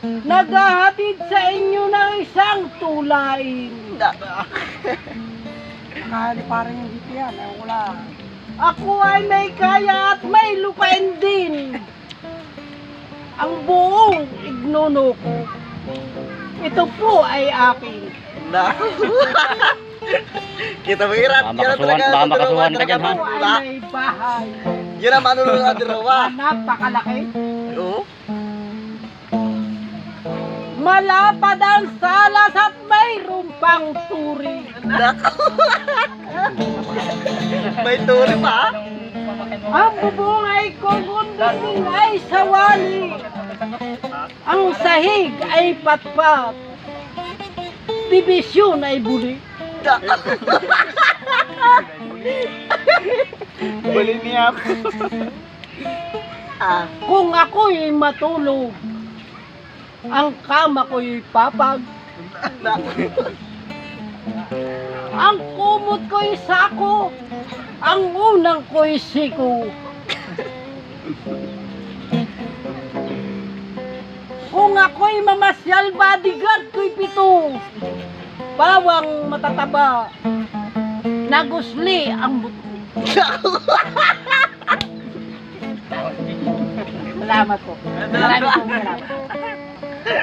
naghahatid sa inyo ng isang tulain. Nakahali parang yung dito yan, ewan ko lang. Ako ay may kaya at may lupain din. Ang buong ignuno ko, ito po ay akin. Kita mo hirap. Baka makasuhan ka dyan, ha? Ako ay may bahay. Yun ang manulungan natin, Rowa. Napakalaki. Oo. Malapad ang salas at mayroon pang turi. May turi pa. Ang bubong ay kugundunin ay sawali. Ang sahig ay patpat. Dibisyon ay buli. Bali niya. Kung ako'y matulog, ang kama ko'y papag. Ang kumot ko'y sako, ang unang ko'y siko. Kung ako'y mamasyal, bodyguard ko'y pito. Bawang matataba, nagusli ang buto. Salamat po. Salamat po.